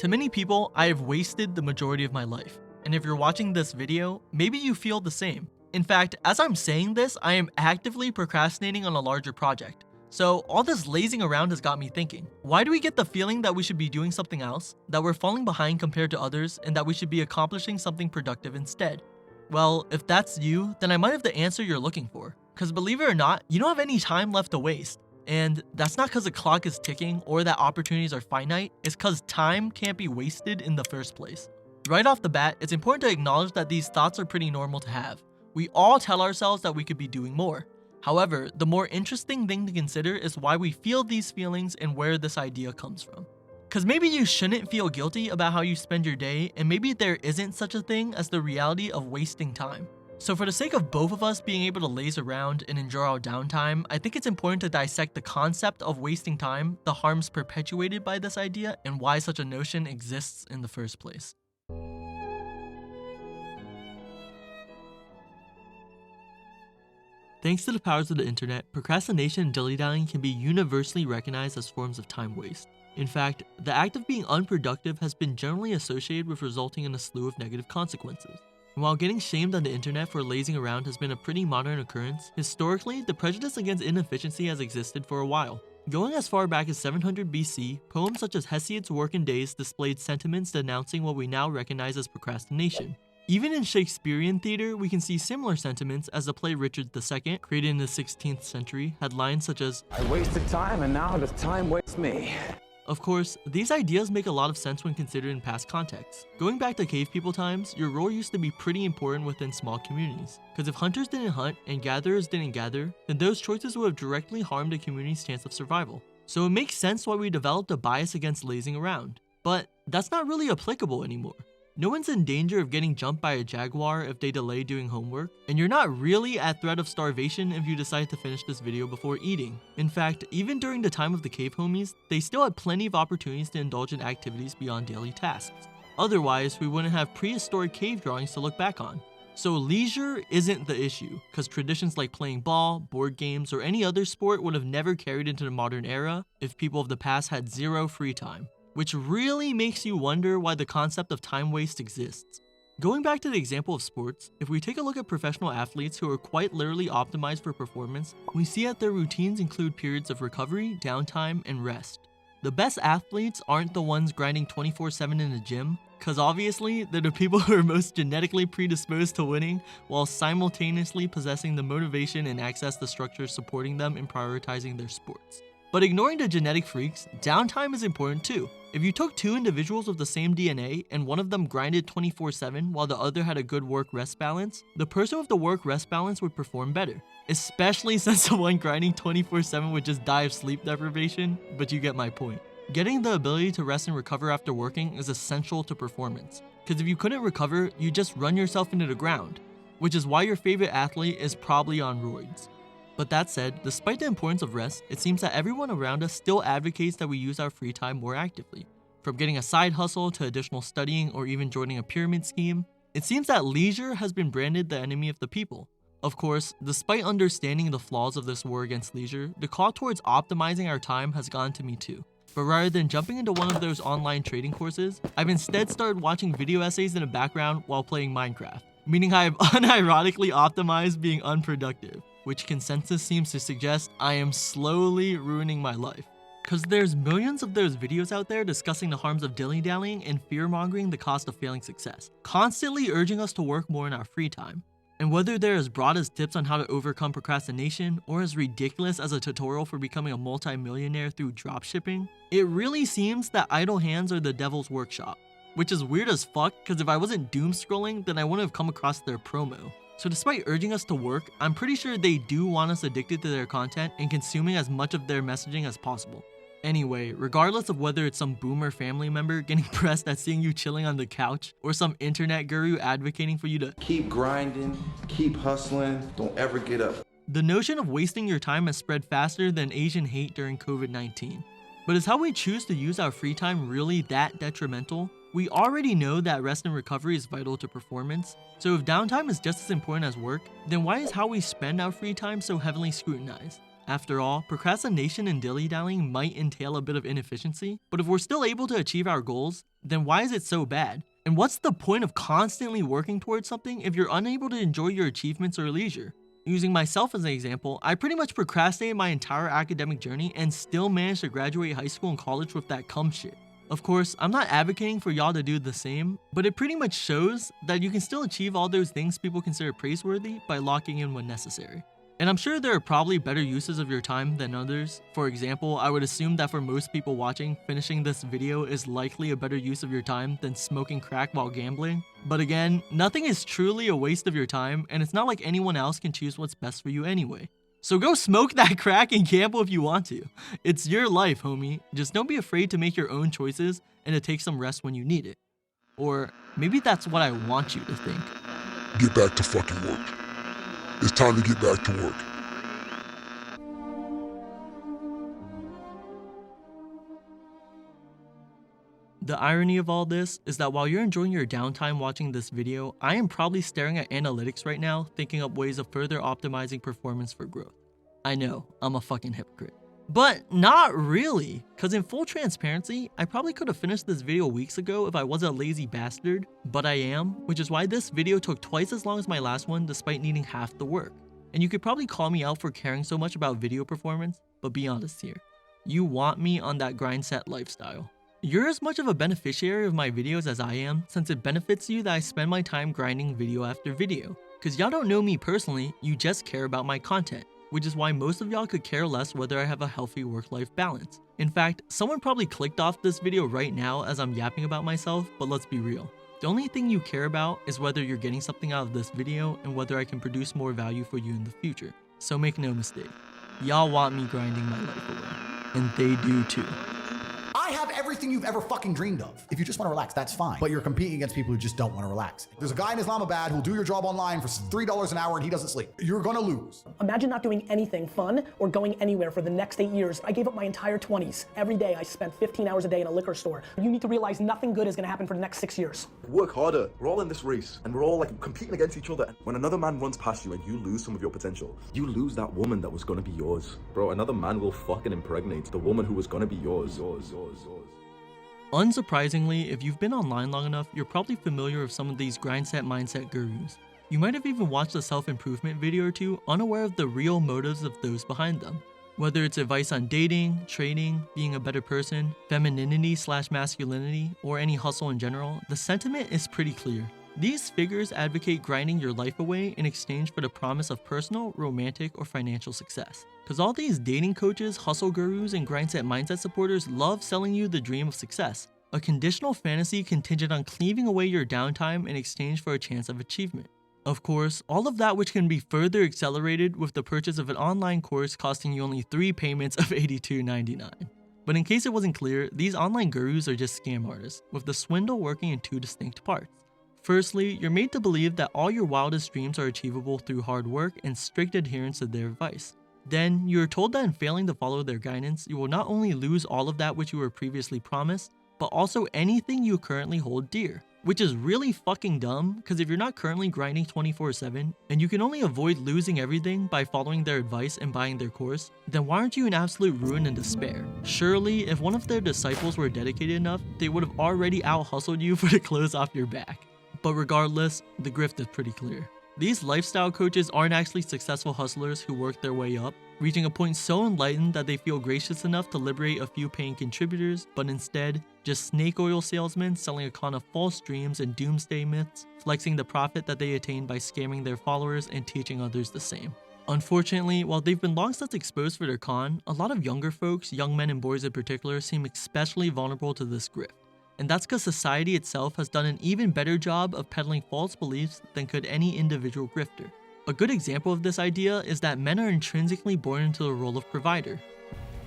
To many people, I have wasted the majority of my life. And if you're watching this video, maybe you feel the same. In fact, as I'm saying this, I am actively procrastinating on a larger project. So all this lazing around has got me thinking, why do we get the feeling that we should be doing something else, that we're falling behind compared to others, and that we should be accomplishing something productive instead? Well, if that's you, then I might have the answer you're looking for. Because believe it or not, you don't have any time left to waste. And that's not because the clock is ticking or that opportunities are finite, it's because time can't be wasted in the first place. Right off the bat, it's important to acknowledge that these thoughts are pretty normal to have. We all tell ourselves that we could be doing more. However, the more interesting thing to consider is why we feel these feelings and where this idea comes from. Because maybe you shouldn't feel guilty about how you spend your day, and maybe there isn't such a thing as the reality of wasting time. So for the sake of both of us being able to laze around and enjoy our downtime, I think it's important to dissect the concept of wasting time, the harms perpetuated by this idea, and why such a notion exists in the first place. Thanks to the powers of the internet, procrastination and dilly-dallying can be universally recognized as forms of time waste. In fact, the act of being unproductive has been generally associated with resulting in a slew of negative consequences. And while getting shamed on the internet for lazing around has been a pretty modern occurrence, historically, the prejudice against inefficiency has existed for a while. Going as far back as 700 BC, poems such as Hesiod's Working Days displayed sentiments denouncing what we now recognize as procrastination. Even in Shakespearean theater, we can see similar sentiments as the play Richard II, created in the 16th century, had lines such as, "I wasted time and now the time wastes me." Of course, these ideas make a lot of sense when considered in past contexts. Going back to cave people times, your role used to be pretty important within small communities. Because if hunters didn't hunt and gatherers didn't gather, then those choices would have directly harmed a community's chance of survival. So it makes sense why we developed a bias against lazing around. But that's not really applicable anymore. No one's in danger of getting jumped by a jaguar if they delay doing homework, and you're not really at threat of starvation if you decide to finish this video before eating. In fact, even during the time of the cave homies, they still had plenty of opportunities to indulge in activities beyond daily tasks. Otherwise, we wouldn't have prehistoric cave drawings to look back on. So leisure isn't the issue, because traditions like playing ball, board games, or any other sport would have never carried into the modern era if people of the past had zero free time. Which really makes you wonder why the concept of time waste exists. Going back to the example of sports, if we take a look at professional athletes who are quite literally optimized for performance, we see that their routines include periods of recovery, downtime, and rest. The best athletes aren't the ones grinding 24/7 in the gym, because obviously they're the people who are most genetically predisposed to winning while simultaneously possessing the motivation and access to structures supporting them in prioritizing their sports. But ignoring the genetic freaks, downtime is important too. If you took two individuals with the same DNA and one of them grinded 24/7 while the other had a good work-rest balance, the person with the work-rest balance would perform better. Especially since the one grinding 24/7 would just die of sleep deprivation, but you get my point. Getting the ability to rest and recover after working is essential to performance. Because if you couldn't recover, you just run yourself into the ground, which is why your favorite athlete is probably on roids. But that said, despite the importance of rest, it seems that everyone around us still advocates that we use our free time more actively. From getting a side hustle to additional studying or even joining a pyramid scheme, it seems that leisure has been branded the enemy of the people. Of course, despite understanding the flaws of this war against leisure, the call towards optimizing our time has gotten to me too. But rather than jumping into one of those online trading courses, I've instead started watching video essays in the background while playing Minecraft, meaning I have unironically optimized being unproductive, which consensus seems to suggest I am slowly ruining my life. Cause there's millions of those videos out there discussing the harms of dilly-dallying and fear-mongering the cost of failing success, constantly urging us to work more in our free time. And whether they're as broad as tips on how to overcome procrastination, or as ridiculous as a tutorial for becoming a multi-millionaire through dropshipping, it really seems that idle hands are the devil's workshop. Which is weird as fuck, cause if I wasn't doom scrolling, then I wouldn't have come across their promo. So despite urging us to work, I'm pretty sure they do want us addicted to their content and consuming as much of their messaging as possible. Anyway, regardless of whether it's some boomer family member getting pressed at seeing you chilling on the couch, or some internet guru advocating for you to keep grinding, keep hustling, don't ever get up. The notion of wasting your time has spread faster than Asian hate during COVID-19. But is how we choose to use our free time really that detrimental? We already know that rest and recovery is vital to performance, so if downtime is just as important as work, then why is how we spend our free time so heavily scrutinized? After all, procrastination and dilly-dallying might entail a bit of inefficiency, but if we're still able to achieve our goals, then why is it so bad? And what's the point of constantly working towards something if you're unable to enjoy your achievements or leisure? Using myself as an example, I pretty much procrastinated my entire academic journey and still managed to graduate high school and college with that cum shit. Of course, I'm not advocating for y'all to do the same, but it pretty much shows that you can still achieve all those things people consider praiseworthy by locking in when necessary. And I'm sure there are probably better uses of your time than others. For example, I would assume that for most people watching, finishing this video is likely a better use of your time than smoking crack while gambling. But again, nothing is truly a waste of your time, and it's not like anyone else can choose what's best for you anyway. So go smoke that crack and gamble if you want to. It's your life, homie. Just don't be afraid to make your own choices and to take some rest when you need it. Or maybe that's what I want you to think. Get back to fucking work. It's time to get back to work. The irony of all this is that while you're enjoying your downtime watching this video, I am probably staring at analytics right now, thinking up ways of further optimizing performance for growth. I know, I'm a fucking hypocrite. But not really, cause in full transparency, I probably could have finished this video weeks ago if I wasn't a lazy bastard, but I am, which is why this video took twice as long as my last one despite needing half the work. And you could probably call me out for caring so much about video performance, but be honest here. You want me on that Grindset lifestyle. You're as much of a beneficiary of my videos as I am, since it benefits you that I spend my time grinding video after video. Cause y'all don't know me personally, you just care about my content, which is why most of y'all could care less whether I have a healthy work-life balance. In fact, someone probably clicked off this video right now as I'm yapping about myself, but let's be real. The only thing you care about is whether you're getting something out of this video and whether I can produce more value for you in the future. So make no mistake, y'all want me grinding my life away, and they do too. I have everything you've ever fucking dreamed of. If you just want to relax, that's fine. But you're competing against people who just don't want to relax. There's a guy in Islamabad who'll do your job online for $3 an hour and he doesn't sleep. You're gonna lose. Imagine not doing anything fun or going anywhere for the next 8 years. I gave up my entire 20s. Every day I spent 15 hours a day in a liquor store. You need to realize nothing good is gonna happen for the next 6 years. Work harder. We're all in this race and we're all like competing against each other. When another man runs past you and you lose some of your potential, you lose that woman that was gonna be yours. Bro, another man will fucking impregnate the woman who was gonna be yours. Unsurprisingly, if you've been online long enough, you're probably familiar with some of these Grindset mindset gurus. You might have even watched a self-improvement video or two unaware of the real motives of those behind them. Whether it's advice on dating, trading, being a better person, femininity/masculinity, or any hustle in general, the sentiment is pretty clear. These figures advocate grinding your life away in exchange for the promise of personal, romantic, or financial success. Cause all these dating coaches, hustle gurus, and Grindset mindset supporters love selling you the dream of success, a conditional fantasy contingent on cleaving away your downtime in exchange for a chance of achievement. Of course, all of that which can be further accelerated with the purchase of an online course costing you only 3 payments of $82.99. But in case it wasn't clear, these online gurus are just scam artists, with the swindle working in 2 distinct parts. Firstly, you're made to believe that all your wildest dreams are achievable through hard work and strict adherence to their advice. Then, you're told that in failing to follow their guidance, you will not only lose all of that which you were previously promised, but also anything you currently hold dear. Which is really fucking dumb, because if you're not currently grinding 24/7, and you can only avoid losing everything by following their advice and buying their course, then why aren't you in absolute ruin and despair? Surely, if one of their disciples were dedicated enough, they would have already out-hustled you for the clothes off your back. But regardless, the grift is pretty clear. These lifestyle coaches aren't actually successful hustlers who work their way up, reaching a point so enlightened that they feel gracious enough to liberate a few paying contributors, but instead, just snake oil salesmen selling a con of false dreams and doomsday myths, flexing the profit that they attain by scamming their followers and teaching others the same. Unfortunately, while they've been long since exposed for their con, a lot of younger folks, young men and boys in particular, seem especially vulnerable to this grift. And that's because society itself has done an even better job of peddling false beliefs than could any individual grifter. A good example of this idea is that men are intrinsically born into the role of provider.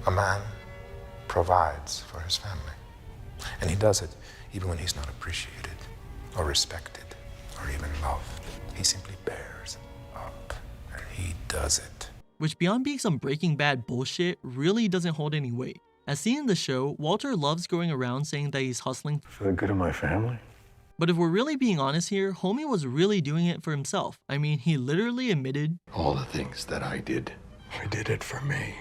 A man provides for his family, and he does it even when he's not appreciated, or respected, or even loved. He simply bears up, and he does it. Which, beyond being some Breaking Bad bullshit, really doesn't hold any weight. As seen in the show, Walter loves going around saying that he's hustling For the good of my family? But if we're really being honest here, homie was really doing it for himself. I mean, he literally admitted, all the things that I did He did it for me.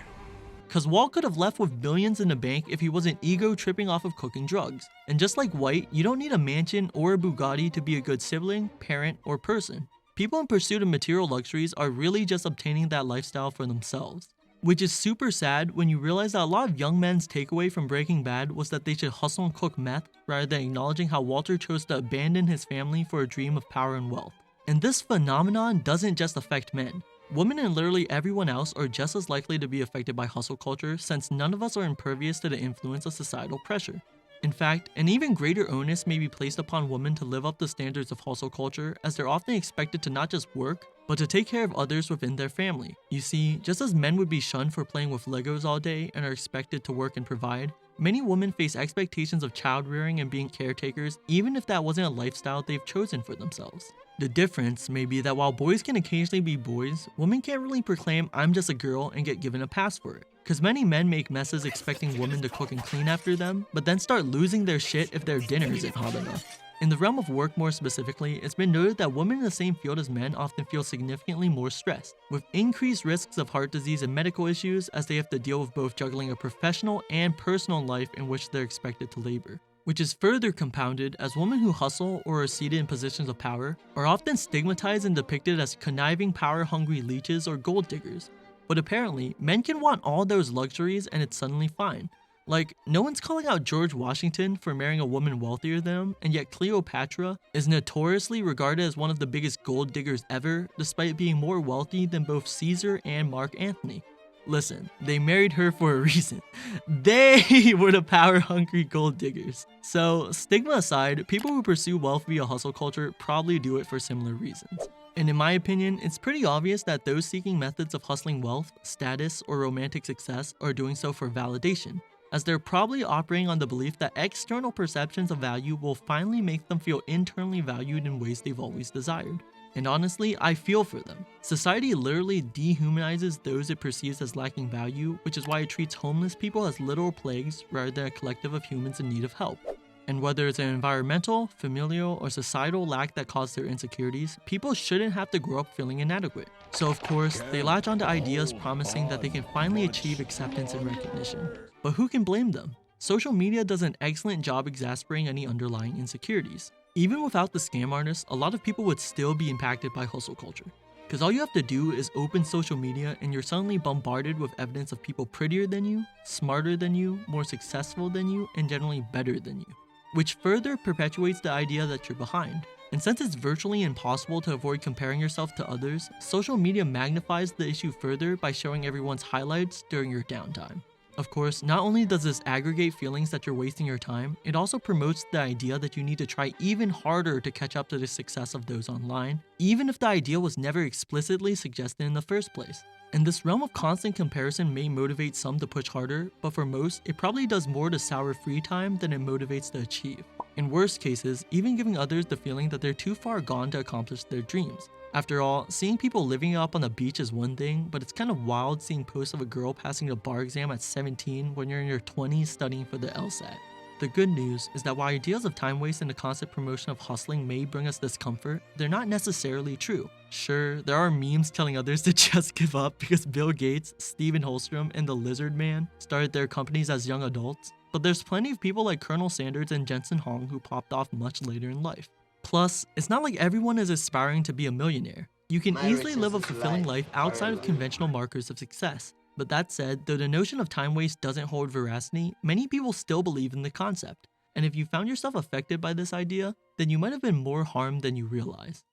Cause Walt could have left with billions in the bank if he wasn't ego tripping off of cooking drugs. And just like White, you don't need a mansion or a Bugatti to be a good sibling, parent, or person. People in pursuit of material luxuries are really just obtaining that lifestyle for themselves. Which is super sad when you realize that a lot of young men's takeaway from Breaking Bad was that they should hustle and cook meth rather than acknowledging how Walter chose to abandon his family for a dream of power and wealth. And this phenomenon doesn't just affect men. Women and literally everyone else are just as likely to be affected by hustle culture since none of us are impervious to the influence of societal pressure. In fact, an even greater onus may be placed upon women to live up to standards of hustle culture as they're often expected to not just work, but to take care of others within their family. You see, just as men would be shunned for playing with Legos all day and are expected to work and provide, many women face expectations of child rearing and being caretakers even if that wasn't a lifestyle they've chosen for themselves. The difference may be that while boys can occasionally be boys, women can't really proclaim "I'm just a girl" and get given a pass for it. Cause many men make messes expecting women to cook and clean after them, but then start losing their shit if their dinner isn't hot enough. In the realm of work more specifically, it's been noted that women in the same field as men often feel significantly more stressed, with increased risks of heart disease and medical issues as they have to deal with both juggling a professional and personal life in which they're expected to labor. Which is further compounded as women who hustle or are seated in positions of power are often stigmatized and depicted as conniving power-hungry leeches or gold diggers. But apparently, men can want all those luxuries and it's suddenly fine. Like, no one's calling out George Washington for marrying a woman wealthier than him, and yet Cleopatra is notoriously regarded as one of the biggest gold diggers ever, despite being more wealthy than both Caesar and Mark Antony. Listen, they married her for a reason. They were the power-hungry gold diggers. So, stigma aside, people who pursue wealth via hustle culture probably do it for similar reasons. And in my opinion, it's pretty obvious that those seeking methods of hustling wealth, status, or romantic success are doing so for validation, as they're probably operating on the belief that external perceptions of value will finally make them feel internally valued in ways they've always desired. And honestly, I feel for them. Society literally dehumanizes those it perceives as lacking value, which is why it treats homeless people as literal plagues rather than a collective of humans in need of help. And whether it's an environmental, familial, or societal lack that caused their insecurities, people shouldn't have to grow up feeling inadequate. So of course, they latch onto ideas promising that they can finally achieve acceptance and recognition. But who can blame them? Social media does an excellent job exasperating any underlying insecurities. Even without the scam artists, a lot of people would still be impacted by hustle culture. Because all you have to do is open social media and you're suddenly bombarded with evidence of people prettier than you, smarter than you, more successful than you, and generally better than you. Which further perpetuates the idea that you're behind. And since it's virtually impossible to avoid comparing yourself to others, social media magnifies the issue further by showing everyone's highlights during your downtime. Of course, not only does this aggregate feelings that you're wasting your time, it also promotes the idea that you need to try even harder to catch up to the success of those online, even if the idea was never explicitly suggested in the first place. And this realm of constant comparison may motivate some to push harder, but for most, it probably does more to sour free time than it motivates to achieve. In worst cases, even giving others the feeling that they're too far gone to accomplish their dreams. After all, seeing people living up on the beach is one thing, but it's kind of wild seeing posts of a girl passing a bar exam at 17 when you're in your 20s studying for the LSAT. The good news is that while ideas of time waste and the constant promotion of hustling may bring us discomfort, they're not necessarily true. Sure, there are memes telling others to just give up because Bill Gates, Stephen Holstrom, and the Lizard Man started their companies as young adults, but there's plenty of people like Colonel Sanders and Jensen Huang who popped off much later in life. Plus, it's not like everyone is aspiring to be a millionaire. You can easily live a fulfilling life outside of conventional markers of success. But that said, though the notion of time waste doesn't hold veracity, many people still believe in the concept. And if you found yourself affected by this idea, then you might have been more harmed than you realize.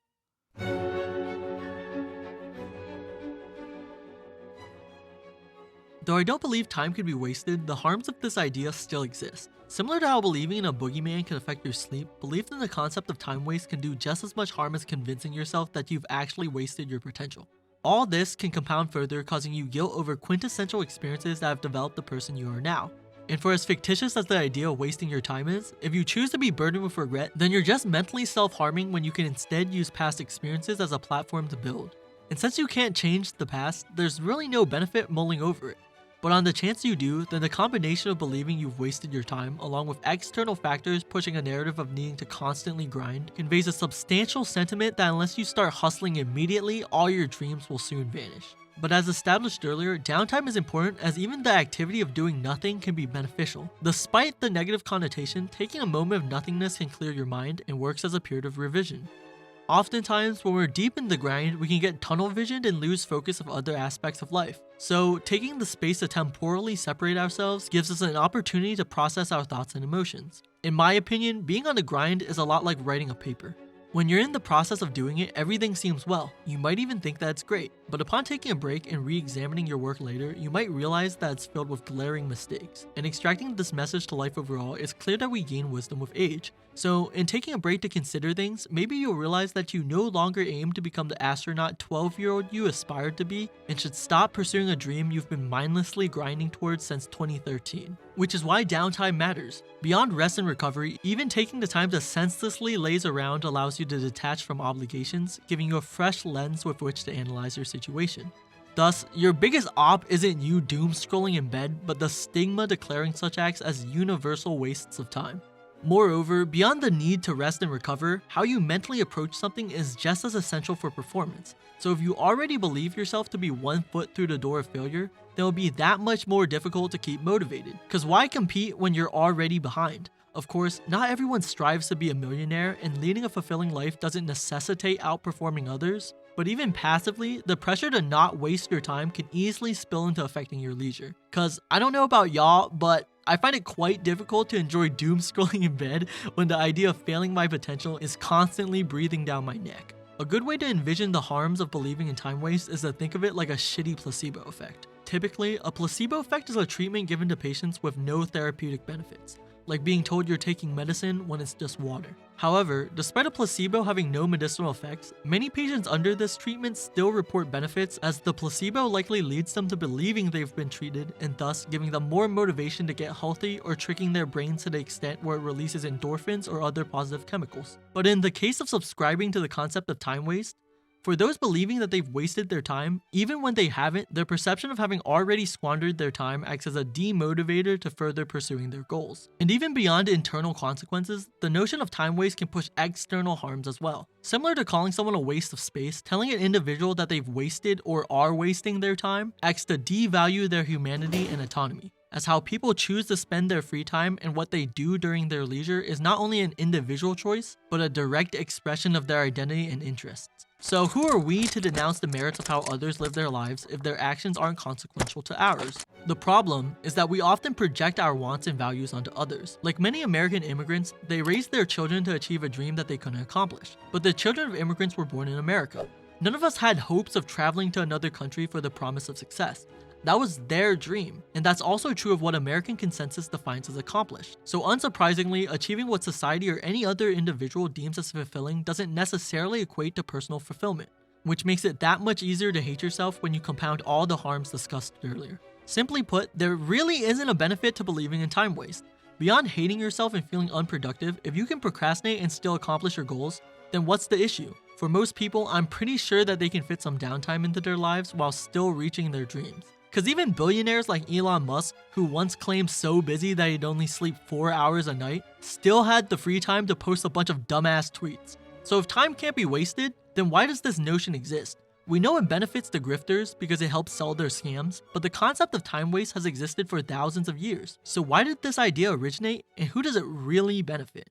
Though I don't believe time could be wasted, the harms of this idea still exist. Similar to how believing in a boogeyman can affect your sleep, belief in the concept of time waste can do just as much harm as convincing yourself that you've actually wasted your potential. All this can compound further, causing you guilt over quintessential experiences that have developed the person you are now. And for as fictitious as the idea of wasting your time is, if you choose to be burdened with regret, then you're just mentally self-harming when you can instead use past experiences as a platform to build. And since you can't change the past, there's really no benefit mulling over it. But on the chance you do, then the combination of believing you've wasted your time, along with external factors pushing a narrative of needing to constantly grind, conveys a substantial sentiment that unless you start hustling immediately, all your dreams will soon vanish. But as established earlier, downtime is important as even the activity of doing nothing can be beneficial. Despite the negative connotation, taking a moment of nothingness can clear your mind and works as a period of revision. Oftentimes, when we're deep in the grind, we can get tunnel visioned and lose focus of other aspects of life. So, taking the space to temporally separate ourselves gives us an opportunity to process our thoughts and emotions. In my opinion, being on the grind is a lot like writing a paper. When you're in the process of doing it, everything seems well. You might even think that it's great, but upon taking a break and re-examining your work later, you might realize that it's filled with glaring mistakes. And extracting this message to life overall, it's clear that we gain wisdom with age. So, in taking a break to consider things, maybe you'll realize that you no longer aim to become the astronaut 12-year-old you aspired to be, and should stop pursuing a dream you've been mindlessly grinding towards since 2013. Which is why downtime matters. Beyond rest and recovery, even taking the time to senselessly laze around allows you to detach from obligations, giving you a fresh lens with which to analyze your situation. Thus, your biggest op isn't you doom scrolling in bed, but the stigma declaring such acts as universal wastes of time. Moreover, beyond the need to rest and recover, how you mentally approach something is just as essential for performance. So if you already believe yourself to be 1 foot through the door of failure, then it will be that much more difficult to keep motivated. Cause why compete when you're already behind? Of course, not everyone strives to be a millionaire, and leading a fulfilling life doesn't necessitate outperforming others, but even passively, the pressure to not waste your time can easily spill into affecting your leisure. Cause I don't know about y'all, but I find it quite difficult to enjoy doom scrolling in bed when the idea of failing my potential is constantly breathing down my neck. A good way to envision the harms of believing in time waste is to think of it like a shitty placebo effect. Typically, a placebo effect is a treatment given to patients with no therapeutic benefits, like being told you're taking medicine when it's just water. However, despite a placebo having no medicinal effects, many patients under this treatment still report benefits, as the placebo likely leads them to believing they've been treated and thus giving them more motivation to get healthy, or tricking their brains to the extent where it releases endorphins or other positive chemicals. But in the case of subscribing to the concept of time waste, for those believing that they've wasted their time, even when they haven't, their perception of having already squandered their time acts as a demotivator to further pursuing their goals. And even beyond internal consequences, the notion of time waste can push external harms as well. Similar to calling someone a waste of space, telling an individual that they've wasted or are wasting their time acts to devalue their humanity and autonomy, as how people choose to spend their free time and what they do during their leisure is not only an individual choice, but a direct expression of their identity and interests. So who are we to denounce the merits of how others live their lives if their actions aren't consequential to ours? The problem is that we often project our wants and values onto others. Like many American immigrants, they raised their children to achieve a dream that they couldn't accomplish. But the children of immigrants were born in America. None of us had hopes of traveling to another country for the promise of success. That was their dream, and that's also true of what American consensus defines as accomplished. So unsurprisingly, achieving what society or any other individual deems as fulfilling doesn't necessarily equate to personal fulfillment, which makes it that much easier to hate yourself when you compound all the harms discussed earlier. Simply put, there really isn't a benefit to believing in time waste. Beyond hating yourself and feeling unproductive, if you can procrastinate and still accomplish your goals, then what's the issue? For most people, I'm pretty sure that they can fit some downtime into their lives while still reaching their dreams. Cause even billionaires like Elon Musk, who once claimed so busy that he'd only sleep 4 hours a night, still had the free time to post a bunch of dumbass tweets. So if time can't be wasted, then why does this notion exist? We know it benefits the grifters because it helps sell their scams, but the concept of time waste has existed for thousands of years. So why did this idea originate, and who does it really benefit?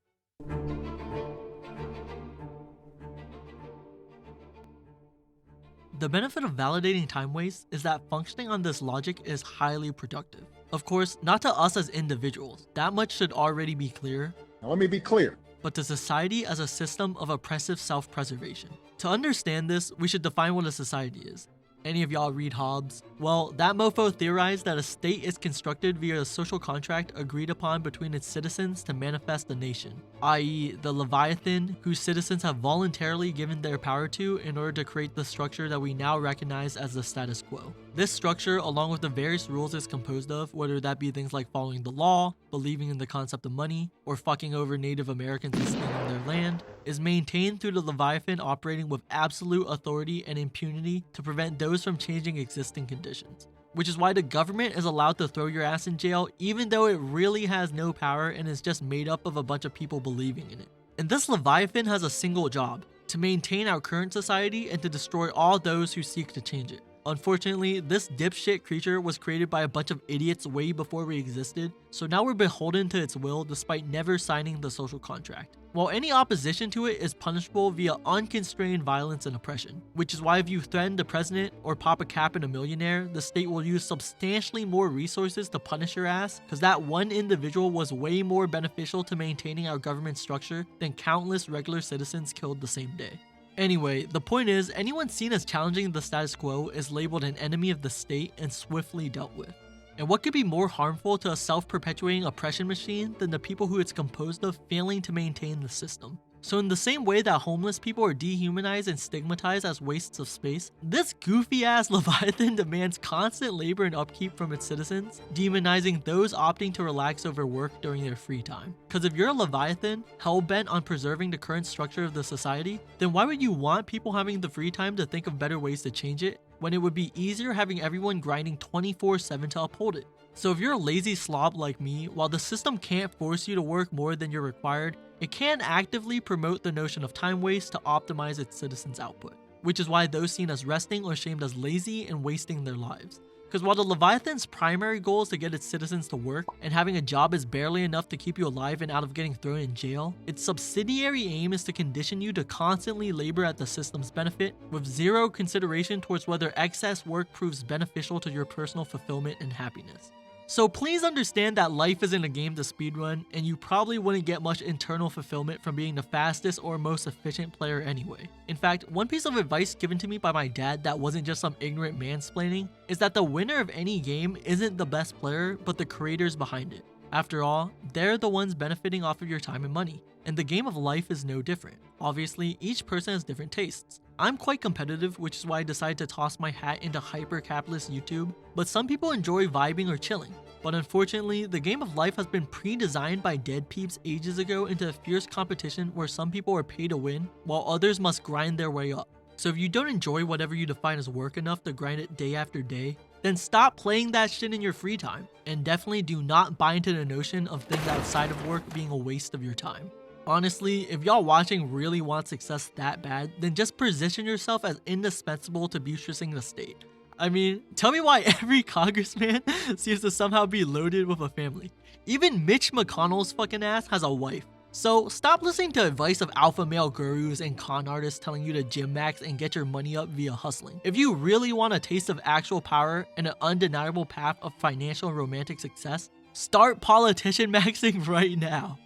The benefit of validating time waste is that functioning on this logic is highly productive. Of course, not to us as individuals, that much should already be clear. Now let me be clear. But to society as a system of oppressive self-preservation. To understand this, we should define what a society is. Any of y'all read Hobbes? Well, that mofo theorized that a state is constructed via a social contract agreed upon between its citizens to manifest the nation, i.e. the Leviathan, whose citizens have voluntarily given their power to in order to create the structure that we now recognize as the status quo. This structure, along with the various rules it's composed of, whether that be things like following the law, believing in the concept of money, or fucking over Native Americans and stealing their land, is maintained through the Leviathan operating with absolute authority and impunity to prevent those from changing existing conditions. Which is why the government is allowed to throw your ass in jail even though it really has no power and is just made up of a bunch of people believing in it. And this Leviathan has a single job: to maintain our current society and to destroy all those who seek to change it. Unfortunately, this dipshit creature was created by a bunch of idiots way before we existed, so now we're beholden to its will despite never signing the social contract. While any opposition to it is punishable via unconstrained violence and oppression, which is why if you threaten the president or pop a cap in a millionaire, the state will use substantially more resources to punish your ass, because that one individual was way more beneficial to maintaining our government structure than countless regular citizens killed the same day. Anyway, the point is, anyone seen as challenging the status quo is labeled an enemy of the state and swiftly dealt with. And what could be more harmful to a self-perpetuating oppression machine than the people who it's composed of failing to maintain the system? So in the same way that homeless people are dehumanized and stigmatized as wastes of space, this goofy-ass Leviathan demands constant labor and upkeep from its citizens, demonizing those opting to relax over work during their free time. Because if you're a Leviathan, hell-bent on preserving the current structure of the society, then why would you want people having the free time to think of better ways to change it, when it would be easier having everyone grinding 24/7 to uphold it? So if you're a lazy slob like me, while the system can't force you to work more than you're required, it can actively promote the notion of time waste to optimize its citizens' output, which is why those seen as resting are shamed as lazy and wasting their lives. Because while the Leviathan's primary goal is to get its citizens to work, and having a job is barely enough to keep you alive and out of getting thrown in jail, its subsidiary aim is to condition you to constantly labor at the system's benefit, with zero consideration towards whether excess work proves beneficial to your personal fulfillment and happiness. So please understand that life isn't a game to speedrun, and you probably wouldn't get much internal fulfillment from being the fastest or most efficient player anyway. In fact, one piece of advice given to me by my dad that wasn't just some ignorant mansplaining is that the winner of any game isn't the best player, but the creators behind it. After all, they're the ones benefiting off of your time and money, and the game of life is no different. Obviously, each person has different tastes. I'm quite competitive, which is why I decided to toss my hat into hyper-capitalist YouTube, but some people enjoy vibing or chilling. But unfortunately, the game of life has been pre-designed by dead peeps ages ago into a fierce competition where some people are paid to win, while others must grind their way up. So if you don't enjoy whatever you define as work enough to grind it day after day, then stop playing that shit in your free time, and definitely do not buy into the notion of things outside of work being a waste of your time. Honestly, if y'all watching really want success that bad, then just position yourself as indispensable to buttressing the state. I mean, tell me why every congressman seems to somehow be loaded with a family. Even Mitch McConnell's fucking ass has a wife. So stop listening to advice of alpha male gurus and con artists telling you to gym max and get your money up via hustling. If you really want a taste of actual power and an undeniable path of financial and romantic success, start politician maxing right now.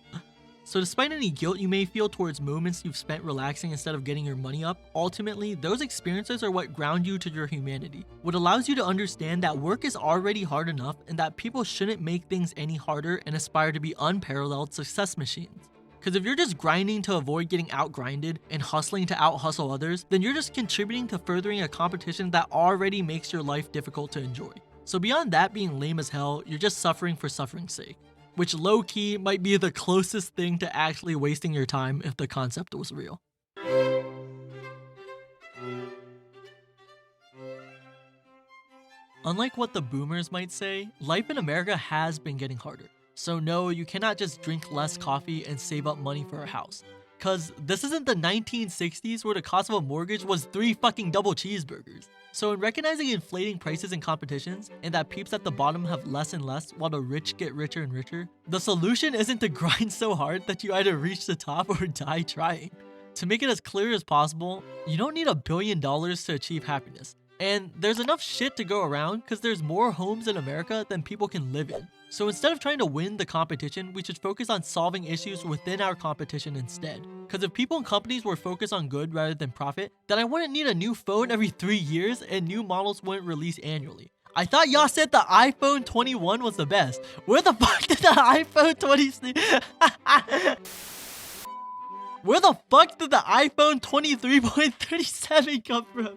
So despite any guilt you may feel towards moments you've spent relaxing instead of getting your money up, ultimately, those experiences are what ground you to your humanity. What allows you to understand that work is already hard enough and that people shouldn't make things any harder and aspire to be unparalleled success machines. Because if you're just grinding to avoid getting out-grinded and hustling to out-hustle others, then you're just contributing to furthering a competition that already makes your life difficult to enjoy. So beyond that being lame as hell, you're just suffering for suffering's sake. Which low-key might be the closest thing to actually wasting your time if the concept was real. Unlike what the boomers might say, life in America has been getting harder. So no, you cannot just drink less coffee and save up money for a house. Cause this isn't the 1960s where the cost of a mortgage was 3 fucking double cheeseburgers. So in recognizing inflating prices and competitions, and that peeps at the bottom have less and less while the rich get richer and richer, the solution isn't to grind so hard that you either reach the top or die trying. To make it as clear as possible, you don't need $1 billion to achieve happiness. And there's enough shit to go around because there's more homes in America than people can live in. So instead of trying to win the competition, we should focus on solving issues within our competition instead. Because if people and companies were focused on good rather than profit, then I wouldn't need a new phone every 3 years and new models wouldn't release annually. I thought y'all said the iPhone 21 was the best. Where the fuck did the iPhone 20... Where the fuck did the iPhone 23.37 come from?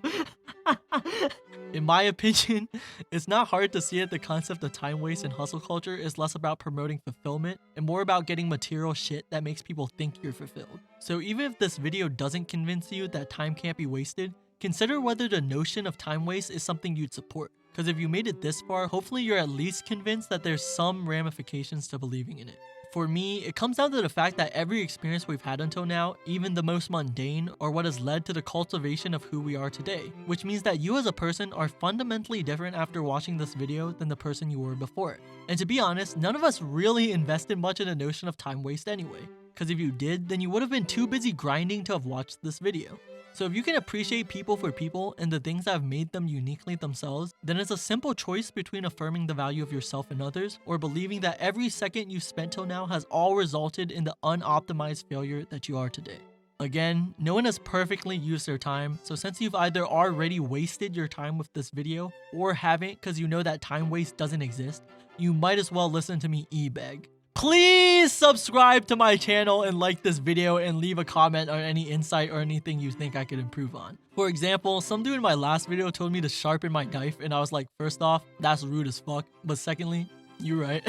In my opinion, it's not hard to see that the concept of time waste and hustle culture is less about promoting fulfillment and more about getting material shit that makes people think you're fulfilled. So even if this video doesn't convince you that time can't be wasted, consider whether the notion of time waste is something you'd support. Because if you made it this far, hopefully you're at least convinced that there's some ramifications to believing in it. For me, it comes down to the fact that every experience we've had until now, even the most mundane, are what has led to the cultivation of who we are today, which means that you as a person are fundamentally different after watching this video than the person you were before. And to be honest, none of us really invested much in the notion of time waste anyway, because if you did, then you would have been too busy grinding to have watched this video. So if you can appreciate people for people and the things that have made them uniquely themselves, then it's a simple choice between affirming the value of yourself and others, or believing that every second you've spent till now has all resulted in the unoptimized failure that you are today. Again, no one has perfectly used their time, so since you've either already wasted your time with this video, or haven't because you know that time waste doesn't exist, you might as well listen to me e-beg. Please subscribe to my channel and like this video and leave a comment on any insight or anything you think I could improve on. For example, some dude in my last video told me to sharpen my knife and I was like, first off, that's rude as fuck, but secondly, you're right.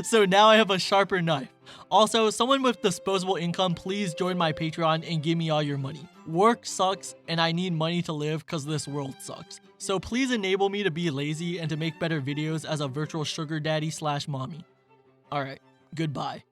So now I have a sharper knife. Also, someone with disposable income, please join my Patreon and give me all your money. Work sucks and I need money to live because this world sucks. So please enable me to be lazy and to make better videos as a virtual sugar daddy / mommy. Alright, goodbye.